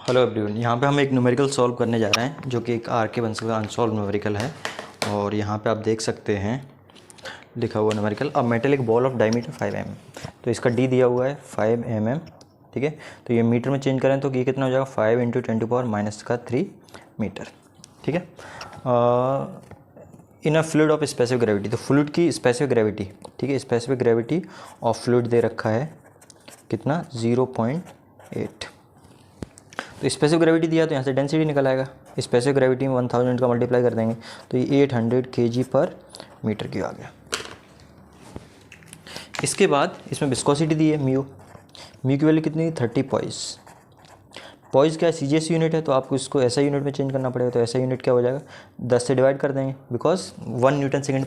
Hello everyone, यहाँ पे हम एक न्यूमेरिकल सॉल्व करने जा रहे हैं जो कि एक आर के बंसल का अनसॉल्व न्यूमेरिकल है। और यहाँ पे आप देख सकते हैं लिखा हुआ numerical a metallic ball of diameter 5 mm। तो इसका डी दिया हुआ है 5 mm, ठीक है। तो ये मीटर में चेंज करें तो ये कितना हो जाएगा 5 × 10⁻³ मीटर, ठीक है। In a fluid of specific gravity, तो फ्लूइड की स्पेसिफिक ग्रेविटी, ठीक है, स्पेसिफिक ग्रेविटी ऑफ फ्लूइड दे रखा है कितना 0.8। तो स्पेसिफिक ग्रेविटी दिया तो यहाँ से डेंसिटी निकल आएगा। स्पेसिफिक ग्रेविटी में 1000 का मल्टीप्लाई कर देंगे तो ये 800 kg/m³ आ गया। इसके बाद इसमें विस्कोसिटी दी है म्यू की वैल्यू कितनी 30 पॉइस। पॉइस क्या है, CGS यूनिट है, तो आपको इसको ऐसा यूनिट में चेंज करना पड़ेगा। तो ऐसा यूनिट क्या हो जाएगा 10 से डिवाइड कर देंगे बिकॉज 1 न्यूटन सेकेंड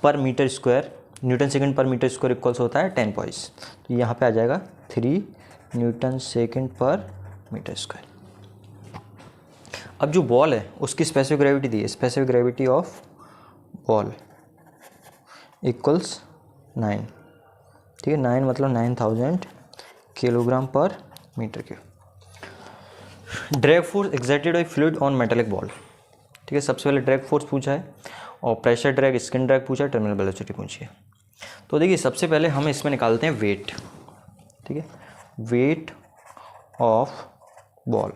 पर मीटर स्क्वायर, न्यूटन सेकेंड पर मीटर स्क्वायर इक्वल्स होता है 10 पॉइस। तो यहाँ पे आ जाएगा 3 न्यूटन सेकेंड पर मीटर स्क्वायर। अब जो बॉल है उसकी स्पेसिफिक ग्रेविटी दी है, specific gravity of ball equals 9, ठीक है। 9 मतलब 9000 kg/m³। Drag force exerted by fluid on metallic ball, ठीक है। सबसे पहले ड्रैग फोर्स पूछा है और प्रेशर ड्रैग, स्किन ड्रैग पूछा है, टर्मिनल वेलोसिटी पूछी है। तो देखिए सबसे पहले हम इसमें निकालते हैं वेट, ठीक है। वेट ऑफ बॉल,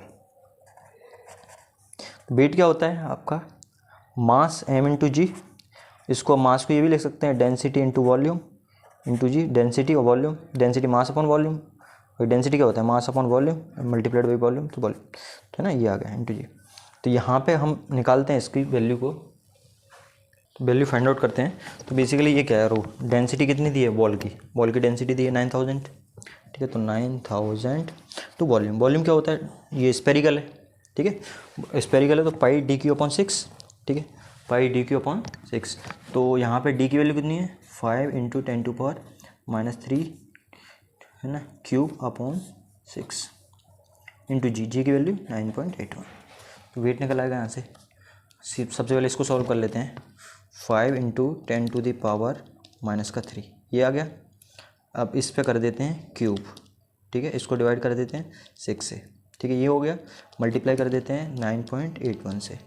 वेट क्या होता है आपका मास m/g। इसको मास को ये भी लिख सकते हैं डेंसिटी इंटू वॉल्यूम इंटू जी, डेंसिटी और volume, density mass upon volume, और डेंसिटी क्या होता है mass upon volume multiplied by volume, तो वॉल्यूम, तो है ना, ये आ गया इंटू जी। तो यहाँ पे हम निकालते हैं इसकी वैल्यू को, तो वैल्यू फाइंड आउट करते हैं। तो बेसिकली ये क्या है, रो डेंसिटी कितनी दी है बॉल की डेंसिटी दी है 9000, ठीक है। तो 9000 तो वॉल्यूम क्या होता है, ये स्पेरिकल है, ठीक है। स्पेरिकल है तो पाई dq/6, ठीक है, पाई dq/6। तो यहाँ पे डी की वैल्यू कितनी है 5 × 10⁻³ है ना, क्यूब/6 इंटू जी की वैल्यू 9.81। तो वेट निकल आएगा यहाँ से। सबसे पहले इसको सॉल्व कर लेते हैं। 5 × 10⁻³ ये आ गया। अब इस पे कर देते हैं क्यूब, ठीक है, इसको डिवाइड कर देते हैं 6 से, ठीक है, ये हो गया। मल्टीप्लाई कर देते हैं 9.81 से,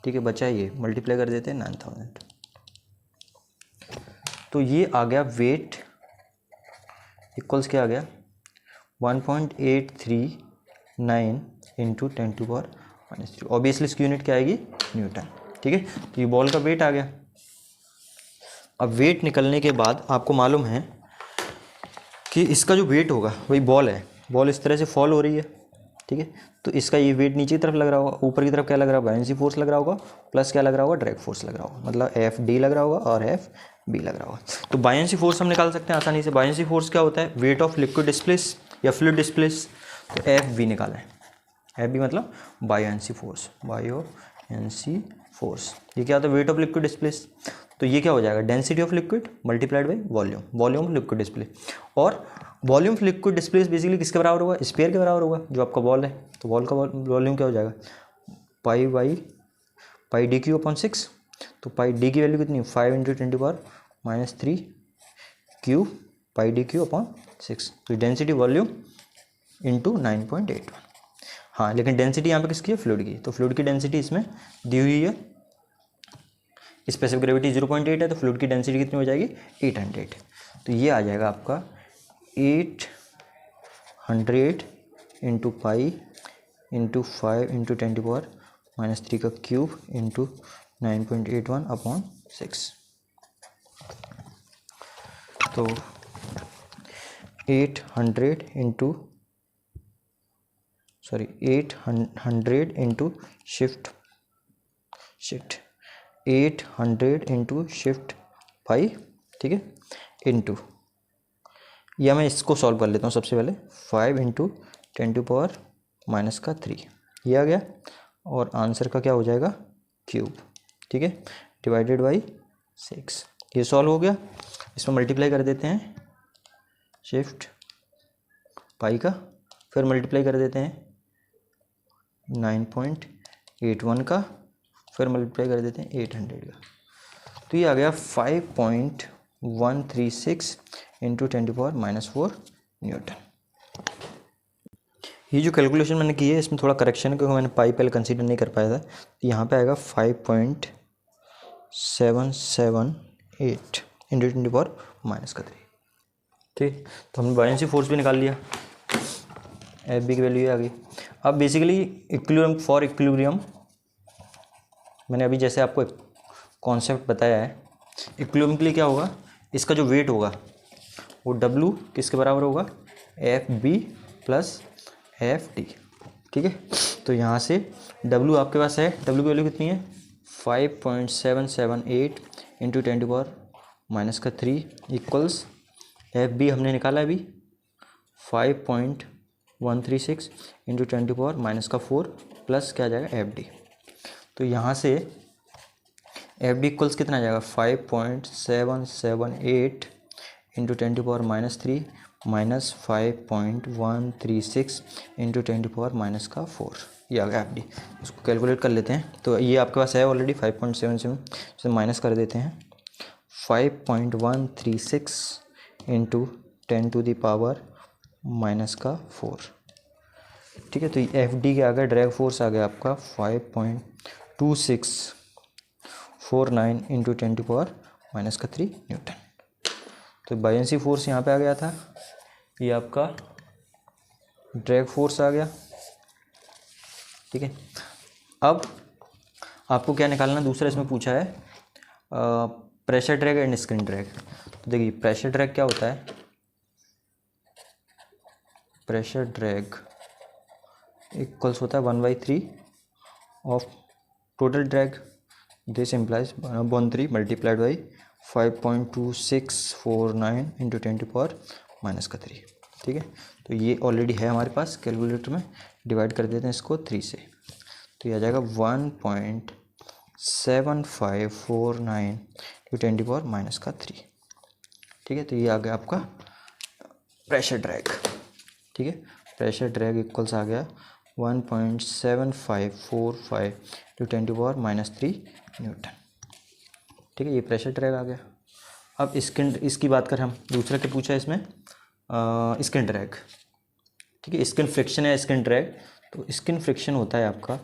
ठीक है, बचा ये, मल्टीप्लाई कर देते हैं 9000। तो ये आ गया वेट इक्वल्स क्या आ गया 1.839 × 10⁻³ ऑब्वियसली इसकी यूनिट क्या आएगी न्यूटन, ठीक है। तो ये बॉल का वेट आ गया। अब वेट निकलने के बाद आपको मालूम है कि इसका जो वेट होगा वही बॉल है, बॉल इस तरह से फॉल हो रही है, ठीक है। तो इसका ये वेट नीचे की तरफ लग रहा होगा, ऊपर की तरफ क्या लग रहा होगा बायनेंसी फोर्स लग रहा होगा, प्लस क्या लग रहा होगा ड्रैग फोर्स लग रहा होगा, मतलब FD लग रहा होगा और FB लग रहा होगा। तो बायनेंसी फोर्स हम निकाल सकते हैं आसानी से। बायनेंसी फोर्स क्या होता है वेट ऑफ लिक्विड डिस्प्लेस या फ्लूइड डिस्प्लेस, तो FB निकाला है। FB मतलब बायोएंसी फोर्स, ये क्या होता है वेट ऑफ लिक्विड डिस्प्लेस। तो ये क्या हो जाएगा density of liquid multiplied by volume of liquid display. और volume of liquid displaced basically किसके बराबर होगा स्फीयर के बराबर होगा जो आपका बॉल है। तो बॉल का वॉल्यूम क्या हो जाएगा पाई dq/6। तो पाई डी की वैल्यू कितनी 5 × 10⁻³ क्यूब पाई dq/6। तो डेंसिटी वॉल्यूम इंटू 9.81। हाँ, लेकिन डेंसिटी यहाँ पे किसकी है फ्लूइड की, तो फ्लूइड की डेंसिटी इसमें दी हुई है। स्पेसिफिक ग्रेविटी 0.8 है तो फ्लूइड की डेंसिटी कितनी हो जाएगी 800। तो ये आ जाएगा आपका 800 इंटू पाई इंटू 5 × 10⁻³ का क्यूब इंटू 9.81/6। तो 800 इंटू शिफ्ट 800 इंटू शिफ्ट पाई, ठीक है, इंटू, या मैं इसको सॉल्व कर लेता हूँ सबसे पहले 5 × 10⁻³ ये आ गया। और आंसर का क्या हो जाएगा क्यूब, ठीक है, डिवाइडेड बाई 6। ये सॉल्व हो गया। इसमें मल्टीप्लाई कर देते हैं शिफ्ट पाई का, फिर मल्टीप्लाई कर देते हैं 9.81 का, फिर मल्टीप्लाई कर देते हैं 800 का। तो ये आ गया 5.136 × 10⁻⁴ न्यूटन। ये जो कैलकुलेशन मैंने की है इसमें थोड़ा करेक्शन है, क्योंकि मैंने पाई पहले कंसीडर नहीं कर पाया था। तो यहाँ पे आएगा 5.778 इंटू 10⁻³ ठीक। तो हमने बायनेंसी फोर्स भी निकाल लिया, एफ बी की वैल्यू ये आ गई। अब बेसिकली इक्विलिब्रियम, फॉर इक्विलिब्रियम मैंने अभी जैसे आपको एक कॉन्सेप्ट बताया है, इक्विलिब्रियम के लिए क्या होगा, इसका जो वेट होगा वो W किसके बराबर होगा, F B plus F D. ठीक है, तो यहाँ से W आपके पास है, W की वैल्यू कितनी है 5.778 इंटू 10⁻³ इक्वल्स एफ बी हमने निकाला अभी 5.136 इंटू 10⁻⁴ प्लस क्या आ जाएगा एफ डी। तो यहाँ से एफ डी इक्वल्स कितना आ जाएगा 5.778 इंटू 10⁻³ माइनस 5.136 इंटू 10⁻⁴ ये आ गया एफ डी। इसको कैलकुलेट कर लेते हैं। तो ये आपके पास है ऑलरेडी 5.77, इसे माइनस कर देते हैं 5.136 इंटू 10⁻⁴। ठीक है, तो एफ डी के आ गया, ड्रैग फोर्स आ गया आपका 5.2649 इंटू 10⁻³ न्यूटन। तो बायनेंसी फोर्स यहाँ पे आ गया था, ये आपका ड्रैग फोर्स आ गया। ठीक है, अब आपको क्या निकालना, दूसरा इसमें पूछा है pressure drag and skin drag. तो देखिए प्रेशर ड्रैग क्या होता है, प्रेशर ड्रैग इक्वल्स होता है 1/3 of total drag, this implies 1/3 multiplied by 5.2649 into 10⁻⁻³। ठीक है, तो ये ऑलरेडी है हमारे पास कैलकुलेटर में, डिवाइड कर देते हैं इसको 3 से, तो ये आ जाएगा 1.7549 इंटू 10⁻⁻³। ठीक है, तो ये आ गया आपका प्रेशर ड्रैग। ठीक है, प्रेशर ड्रैग इक्वल्स आ गया 1.7545 इंटू 10⁻³ न्यूटन। ठीक है, ये प्रेशर ड्रैग आ गया। अब इसकी बात करें हम, दूसरा क्या पूछा है इसमें, स्किन ड्रैग। ठीक है, स्किन फ्रिक्शन है स्किन ड्रैग, तो स्किन फ्रिक्शन होता है आपका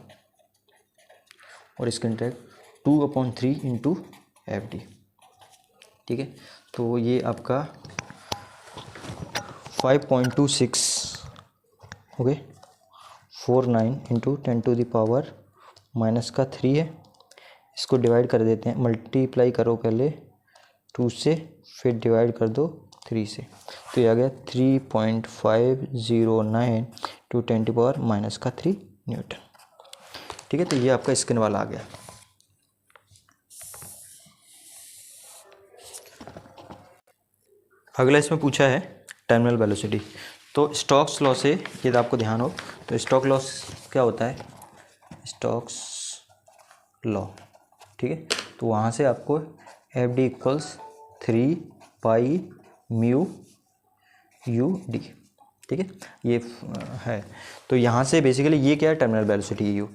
और skin drag 2/3 into F D. ठीक है, तो ये आपका 5.26 हो गए 49 इंटू 10⁻⁻³ है। इसको डिवाइड कर देते हैं, मल्टीप्लाई करो पहले 2 से, फिर डिवाइड कर दो 3 से, तो ये आ गया 3.509 टू 10⁻⁻³ न्यूटन। ठीक है, तो ये आपका स्किन वाला आ गया। अगला इसमें पूछा है टर्मिनल वेलोसिटी। तो स्टोक्स लॉ से, यदि आपको ध्यान हो तो स्टोक्स लॉ क्या होता है, स्टोक्स लॉ। ठीक है, तो वहाँ से आपको एफ डी इक्वल्स 3 पाई म्यू यू डी। ठीक है, ये है। तो यहाँ से बेसिकली ये क्या है, टर्मिनल वेलोसिटी यू।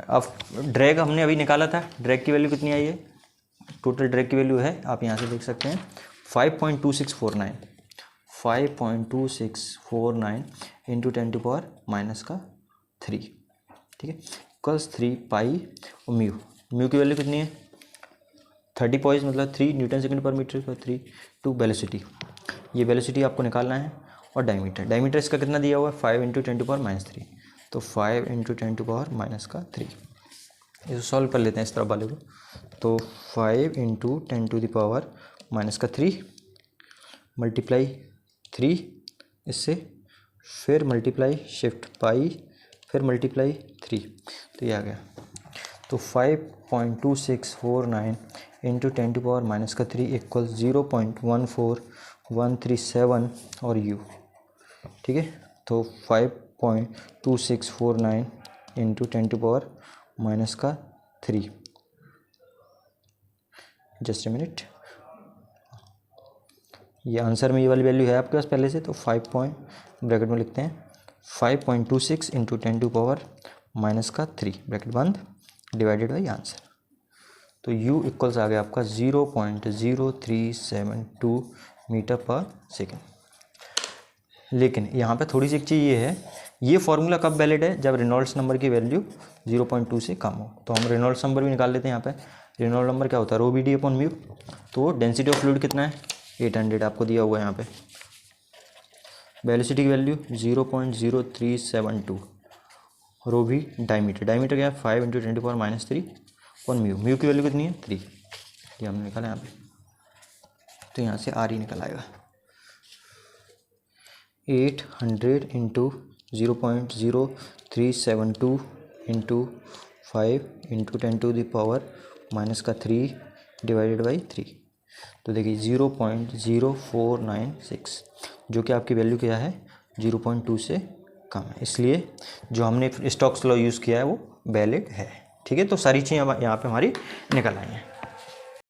अब ड्रैग हमने अभी निकाला था, ड्रैग की वैल्यू कितनी आई है, टोटल ड्रैग की वैल्यू है, आप यहाँ से देख सकते हैं 5.2649 इंटू 10⁻⁻³। ठीक है, इक्वल्स 3 पाई और म्यू की वैल्यू कितनी है 30 पॉइंट, मतलब 3 न्यूटन सेकंड पर मीटर पर 3 टू वेलोसिटी, ये वेलोसिटी आपको निकालना है। और डायमीटर इसका कितना दिया हुआ है 5 इंटू 10⁻⁻3, तो 5 इंटू 10⁻⁻3। इसको सॉल्व कर लेते हैं इस तरफ वाले को, तो 5 इंटू 10⁻⁻3 मल्टीप्लाई 3 इससे, फिर मल्टीप्लाई शिफ्ट पाई, फिर मल्टीप्लाई 3, तो ये आ गया। तो 5.2649 इंटू 10⁻⁻³ इक्वल 0.14137 और यू। ठीक है, तो 5.2649 इंटू 10⁻⁻3, जस्ट ए मिनट, ये आंसर में ये वाली वैल्यू है आपके पास पहले से, तो 5 ब्रैकेट में लिखते हैं 5.26 इंटू 10⁻⁻³ ब्रैकेट बंद, डिवाइडेड बाई आंसर। तो u इक्वल्स आ गया आपका 0.0372 मीटर पर सेकेंड। लेकिन यहाँ पे थोड़ी सी एक चीज़ ये है, ये फॉर्मूला कब वैलिड है, जब रेनॉल्ड्स नंबर की वैल्यू 0.2 से कम हो। तो हम रेनॉल्ड्स नंबर भी निकाल लेते हैं यहाँ पे। रेनॉल्ड नंबर क्या होता है, रो बी डी अपॉन म्यू। तो डेंसिटी ऑफ फ्लूइड कितना है, 800 आपको दिया हुआ है यहाँ पे। वेलोसिटी की वैल्यू 0.0372, रो भी डायमीटर, डायमीटर क्या है 5 × 10⁻³ और म्यू, म्यू की वैल्यू कितनी है 3, ये हमने निकाला यहाँ पे। तो यहाँ से आर ही निकल आएगा 800 × 0.0372 × 5 × 10⁻³ /3। तो देखिए 0.0496, जो कि आपकी वैल्यू क्या है 0.2 से कम है, इसलिए जो हमने स्टोक्स लॉ यूज़ किया है वो वैलिड है। ठीक है, तो सारी चीज़ें यहाँ पे हमारी निकल आई हैं।